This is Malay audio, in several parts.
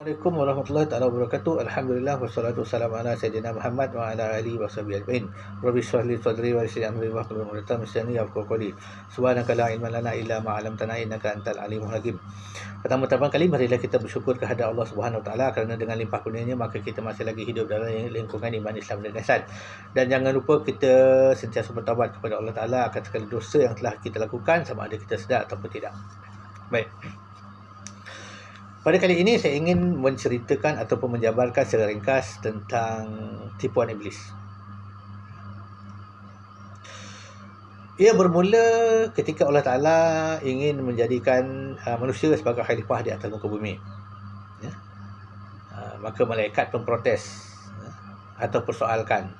Assalamualaikum warahmatullahi taala wabarakatuh. Alhamdulillah wassalatu wassalamu ala sayyidina Muhammad wa ala alihi washabihi ajmain. Rabbi shrah li sadri wa yassir li amri wahlul 'uqdatam min lisani yafqahu qawli. Subhanaka la ilma lana illa ma 'allamtana innaka antal alimul hakim. Pertama-tama kali marilah kita bersyukur kepada Allah Subhanahu wa taala kerana dengan limpah kurnianya maka kita masih lagi hidup dalam lingkungan iman Islam dan ihsan. Dan jangan lupa kita sentiasa bertaubat kepada Allah taala akan segala dosa yang telah kita lakukan sama ada kita sedar ataupun tidak. Baik. Pada kali ini saya ingin menceritakan ataupun menjabarkan secara ringkas tentang tipuan iblis. Ia bermula ketika Allah Ta'ala ingin menjadikan manusia sebagai khalifah di atas muka bumi. Ya. Maka malaikat pun protes atau persoalkan.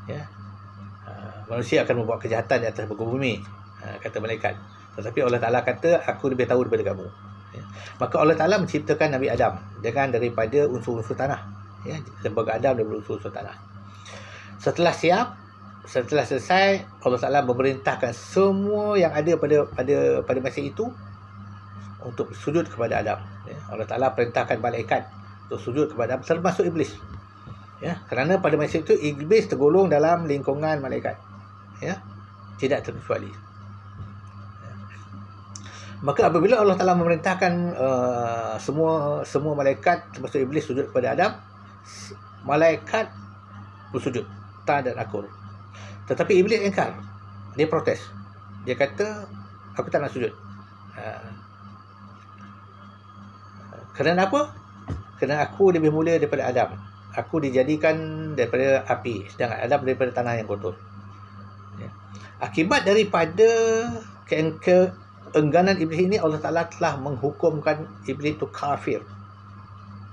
Ya. Manusia akan membuat kejahatan di atas muka bumi, kata malaikat. Tetapi Allah Ta'ala kata, aku lebih tahu daripada kamu. Ya. Maka Allah Ta'ala menciptakan Nabi Adam dengan daripada unsur-unsur tanah. Ya, lembaga Adam daripada unsur-unsur tanah. Setelah selesai, Allah Ta'ala memerintahkan semua yang ada pada masa itu untuk sujud kepada Adam. Ya. Allah Ta'ala perintahkan malaikat untuk sujud kepada Adam, termasuk iblis. Ya. Kerana pada masa itu iblis tergolong dalam lingkungan malaikat. Ya. Tidak terkecuali. Maka apabila Allah Ta'ala memerintahkan semua malaikat termasuk iblis sujud kepada Adam, malaikat bersujud, ta dan akur. Tetapi iblis ingkar. Dia protes. Dia kata, aku tak nak sujud. Kerana apa? Kerana aku lebih mulia daripada Adam. Aku dijadikan daripada api, sedangkan Adam daripada tanah yang kotor. Ya. Akibat daripada keengganan iblis ini, Allah Ta'ala telah menghukumkan iblis itu kafir.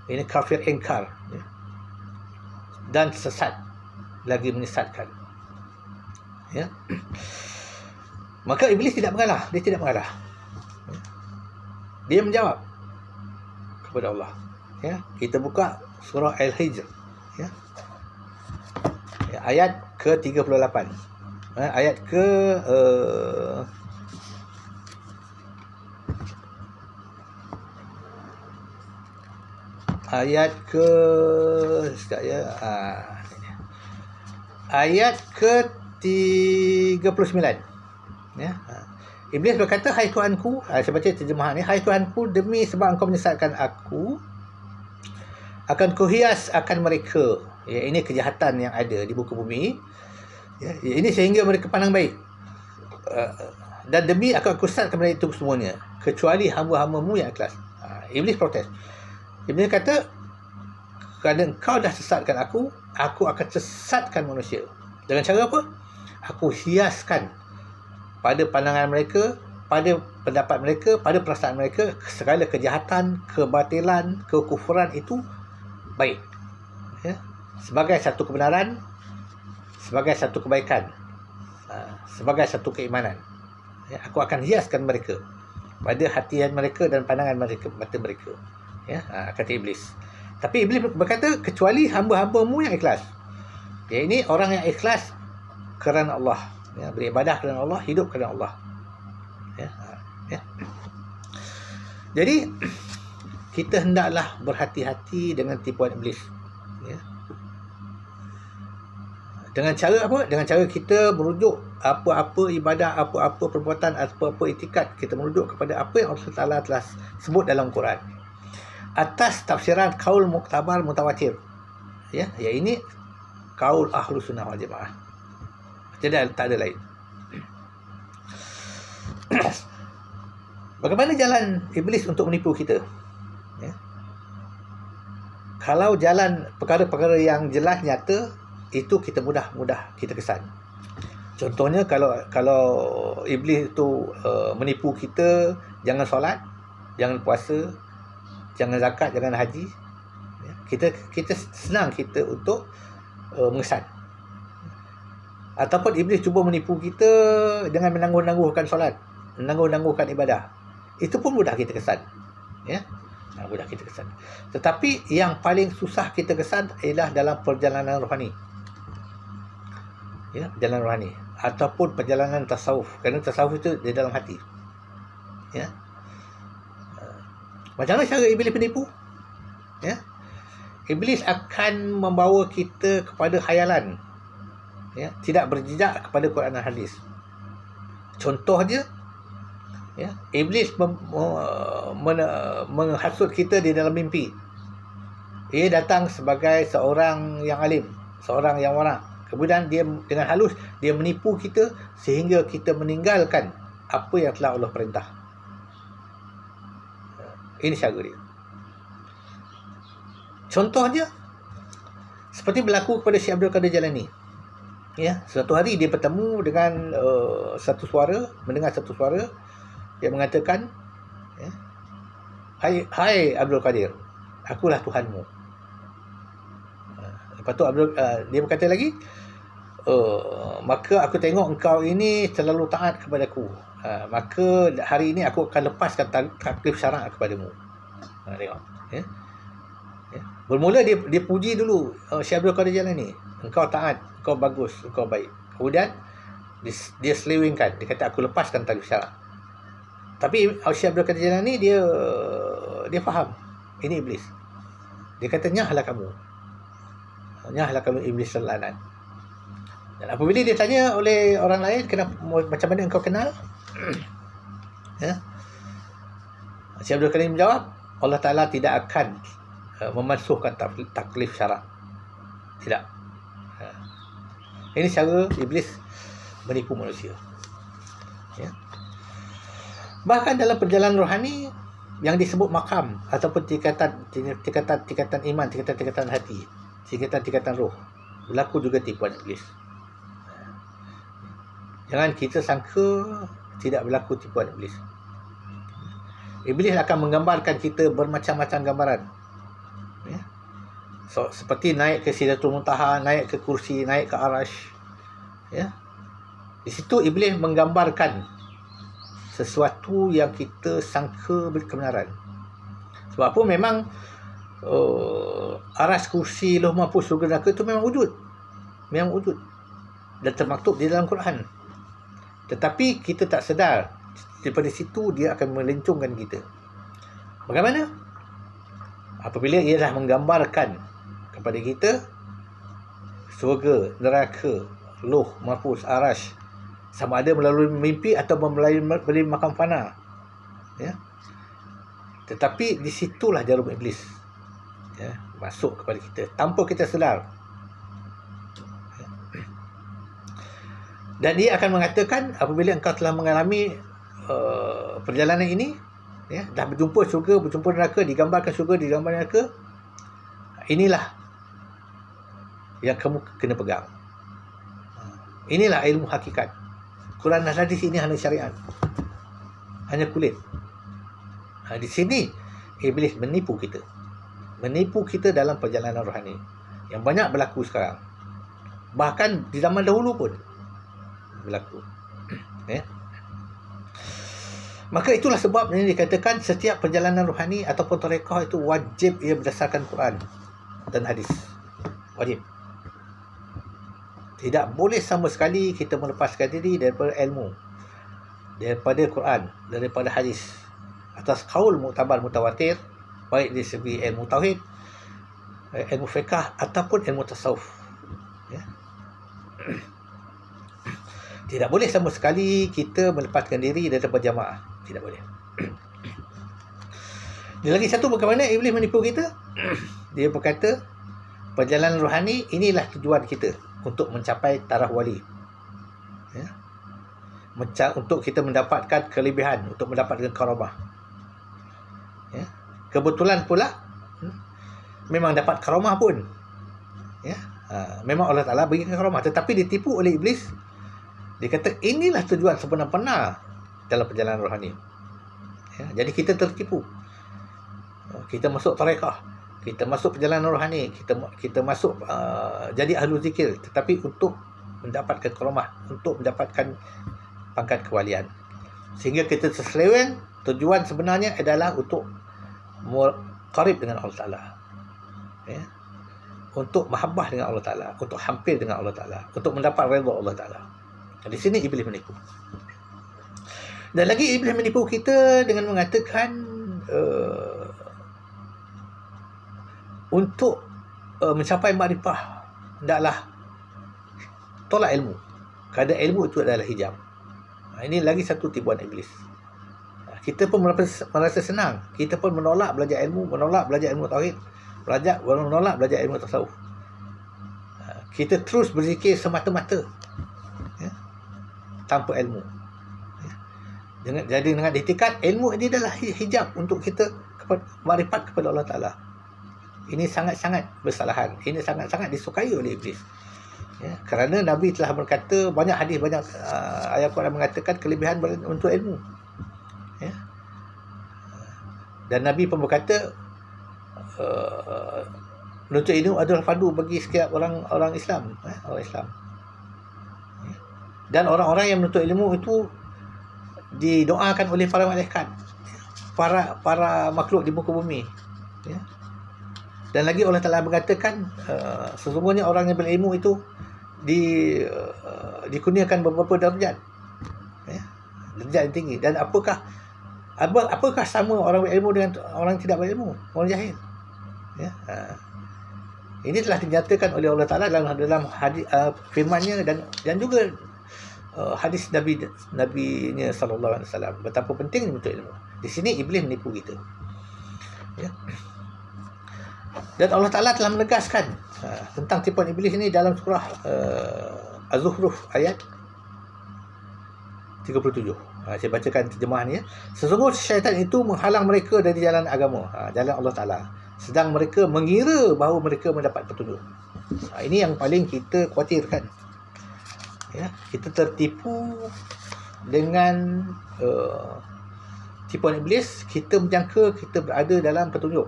Ini kafir engkar. Ya. Dan sesat. Lagi menyesatkan. Ya. Maka iblis tidak mengalah. Dia tidak mengalah. Ya. Dia menjawab kepada Allah. Ya. Kita buka surah Al-Hijr. Ya. Ya, ayat ke-38. Ayat ke... ayat ke sekejap ya. Ayat ke-39. Ya. Iblis berkata, hai Tuhanku, saya baca terjemahan ni, hai Tuhanku, demi sebab engkau menyesatkan aku, akan kuhias akan mereka. Ya, ini kejahatan yang ada di muka bumi. Ya, ini sehingga mereka pandang baik. Dan demi akan kusatkan mereka itu semuanya, kecuali hamba-hambamu yang ikhlas. Iblis protes. Iblis kata, kerana engkau dah sesatkan aku akan sesatkan manusia. Dengan cara apa? Aku hiaskan pada pandangan mereka, pada pendapat mereka, pada perasaan mereka, segala kejahatan, kebatilan, kekufuran itu baik. Ya? Sebagai satu kebenaran, sebagai satu kebaikan, sebagai satu keimanan. Ya? Aku akan hiaskan mereka pada hatian mereka dan pandangan mereka, mata mereka. Ya, kata iblis. Tapi iblis berkata, kecuali hamba-hambamu yang ikhlas. Ya, ini orang yang ikhlas kerana Allah. Ya, beribadah kerana Allah, hidup kerana Allah. Ya, ya. Jadi kita hendaklah berhati-hati dengan tipuan iblis. Ya. Dengan cara apa? Dengan cara kita merujuk apa-apa ibadah, apa-apa perbuatan, apa-apa itikat, kita merujuk kepada apa yang Allah Taala telah sebut dalam Quran. Atas tafsiran kaul muktabar mutawatir. Ya, ini kaul Ahlus Sunnah wal Jamaah. Tak ada lain. Bagaimana jalan iblis untuk menipu kita? Ya. Kalau jalan perkara-perkara yang jelas nyata, itu kita mudah kita kesan. Contohnya kalau iblis itu menipu kita, jangan solat, jangan puasa, jangan zakat, jangan haji. Ya, kita senang kita untuk mengesan. Ataupun iblis cuba menipu kita dengan menangguh-nangguhkan solat, menangguh-nangguhkan ibadah. Itu pun mudah kita kesan. Ya, mudah kita kesan. Tetapi yang paling susah kita kesan ialah dalam perjalanan rohani. Ya, perjalanan rohani ataupun perjalanan tasawuf. Kerana tasawuf itu di dalam hati. Ya. Macam mana cara iblis penipu? Ya. Iblis akan membawa kita kepada khayalan. Ya, tidak berjejak kepada Quran dan hadis. Contoh dia, ya, iblis menghasut kita di dalam mimpi. Ia datang sebagai seorang yang alim, seorang yang wara. Kemudian dia dengan halus dia menipu kita sehingga kita meninggalkan apa yang telah Allah perintah. Ini cara dia. Contohnya seperti berlaku kepada Syekh Abdul Qadir Jalani. Ya, suatu hari dia bertemu dengan satu suara, mendengar satu suara yang mengatakan, ya, hai Abdul Qadir, akulah Tuhanmu. Lepas tu dia berkata lagi, maka aku tengok engkau ini terlalu taat kepadaku. Maka hari ini aku akan lepaskan taklif syarak kepadamu. Tengok. Ya. Ya. Bermula dia puji dulu Syekh Abdul Qadir Jalani. Engkau taat, engkau bagus, engkau baik. Kemudian dia selewengkan. Dia kata aku lepaskan taklif syarak. Tapi Syekh Abdul Qadir Jalani dia faham. Ini iblis. Dia kata nyahlah kamu. Nyahlah kamu iblis terlalat. Dan apabila dia tanya oleh orang lain, macam mana engkau kenal? Ya. Syekh Abdul Qadir menjawab, Allah Ta'ala tidak akan memansuhkan taklif syarak. Tidak. Ini cara iblis menipu manusia. Ya. Bahkan dalam perjalanan rohani yang disebut makam ataupun tingkatan iman, tingkatan hati, tingkatan roh, berlaku juga tipuan iblis. Jangan kita sangka tidak berlaku tipuan iblis. Iblis akan menggambarkan kita bermacam-macam gambaran. Ya. So, seperti naik ke Sidratul Muntaha, naik ke kursi, naik ke arash. Ya. Di situ iblis menggambarkan sesuatu yang kita sangka kebenaran. Sebab apa? Memang arash, kursi, lauh mahfuz, surga neraka itu memang wujud. Memang wujud. Dan termaktub di dalam Quran. Tetapi kita tak sedar daripada situ dia akan melencongkan kita. Bagaimana? Apabila ia dah menggambarkan kepada kita syurga, neraka, lauh mahfuz, arash, sama ada melalui mimpi atau melalui makam fana. Ya. Tetapi di situlah jarum iblis, ya, masuk kepada kita tanpa kita sedar. Dan dia akan mengatakan apabila engkau telah mengalami perjalanan ini, ya, dah berjumpa syurga, berjumpa neraka, digambarkan syurga, digambarkan neraka, inilah yang kamu kena pegang. Inilah ilmu hakikat. Quran dan hadis ini hanya syariat, hanya kulit. Di sini iblis menipu kita. Menipu kita dalam perjalanan rohani yang banyak berlaku sekarang. Bahkan di zaman dahulu pun berlaku. Ya. Maka itulah sebabnya dikatakan setiap perjalanan rohani ataupun tarekah itu wajib ia berdasarkan Quran dan hadis. Wajib. Tidak boleh sama sekali kita melepaskan diri daripada ilmu, daripada Quran, daripada hadis atas qaul muktabar mutawatir, baik dari segi ilmu tauhid, ilmu fiqh ataupun ilmu tasawuf. Ya. Tidak boleh sama sekali kita melepaskan diri daripada jamaah. Tidak boleh. Dan lagi satu, bagaimana iblis menipu kita? Dia berkata, perjalanan rohani inilah tujuan kita untuk mencapai taraf wali. Ya. Untuk kita mendapatkan kelebihan, untuk mendapatkan karamah. Ya. Kebetulan pula, memang dapat karamah pun. Ya. Memang Allah Ta'ala berikan karamah. Tetapi ditipu oleh iblis. Dia kata inilah tujuan sebenar-benar dalam perjalanan rohani. Ya, jadi kita tertipu. Kita masuk tarekah, kita masuk perjalanan rohani, kita masuk jadi ahlu zikir, tetapi untuk mendapatkan karamah, untuk mendapatkan pangkat kewalian. Sehingga kita terseleweng, tujuan sebenarnya adalah untuk qarib dengan Allah Ta'ala. Ya. Untuk mahabbah dengan Allah Ta'ala, untuk hampir dengan Allah Ta'ala, untuk mendapat redha Allah Ta'ala. Di sini iblis menipu. Dan lagi iblis menipu kita dengan mengatakan untuk mencapai makrifah, hendaklah tolak ilmu. Kerana ilmu itu adalah hijab. Ini lagi satu tipuan iblis. Kita pun merasa senang. Kita pun menolak belajar ilmu, menolak belajar ilmu tauhid, menolak belajar ilmu tasawuf. Kita terus berzikir semata-mata, ya, tanpa ilmu. Jadi dengan itikad ilmu ini adalah hijab untuk kita makrifat kepada Allah Ta'ala. Ini sangat-sangat bersalahan. Ini sangat-sangat disukai oleh iblis. Ya, kerana Nabi telah berkata, banyak hadis, banyak ayat Quran mengatakan kelebihan untuk ilmu. Ya. Dan Nabi pun berkata, menuntut ilmu adalah fardu bagi setiap orang Islam. Orang Islam. Ya. Dan orang-orang yang menuntut ilmu itu didoakan oleh para malaikat, para makhluk di muka bumi. Ya. Dan lagi Allah Ta'ala mengatakan, sesungguhnya orang yang berilmu itu dikurniakan beberapa darjat, ya, darjat yang tinggi. Dan apakah sama orang berilmu dengan orang yang tidak berilmu, orang jahil? Ya, ini telah dinyatakan oleh Allah Ta'ala dalam hadis, firman-Nya dan juga hadis Nabi-Nya sallallahu alaihi wasallam, betapa pentingnya untuk ilmu. Di sini iblis menipu kita. Ya. Dan Allah Ta'ala telah menegaskan tentang tipuan iblis ini dalam surah Az-Zukhruf ayat 37. Saya bacakan terjemahan ya. Sesungguhnya syaitan itu menghalang mereka dari jalan agama, jalan Allah Ta'ala, sedang mereka mengira bahawa mereka mendapat petunjuk. Ini yang paling kita khawatirkan. Ya, kita tertipu dengan tipuan iblis. Kita menyangka kita berada dalam petunjuk.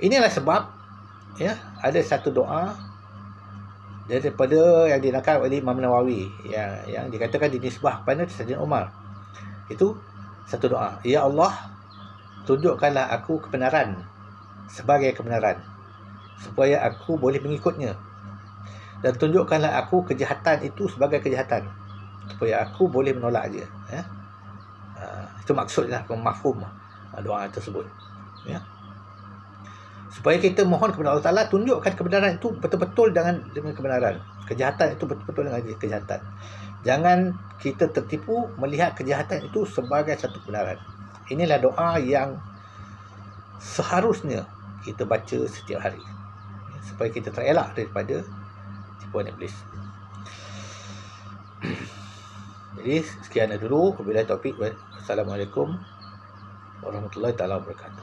Inilah sebab, ya, ada satu doa daripada yang dinakal oleh Imam Nawawi yang dikatakan dinisbah kepada Sayyidina Umar. Itu satu doa, ya Allah, tunjukkanlah aku kebenaran sebagai kebenaran supaya aku boleh mengikutnya, dan tunjukkanlah aku kejahatan itu sebagai kejahatan supaya aku boleh menolak dia. Ya. Itu maksudnya, mafhum doa tersebut. Ya. Supaya kita mohon kepada Allah Ta'ala, tunjukkan kebenaran itu betul-betul dengan kebenaran, kejahatan itu betul-betul dengan kejahatan. Jangan kita tertipu melihat kejahatan itu sebagai satu kebenaran. Inilah doa yang seharusnya kita baca setiap hari, supaya kita terelak daripada tipuan iblis. Jadi sekian dulu. Wabillahi taufik. Wassalamualaikum warahmatullahi taala wabarakatuh.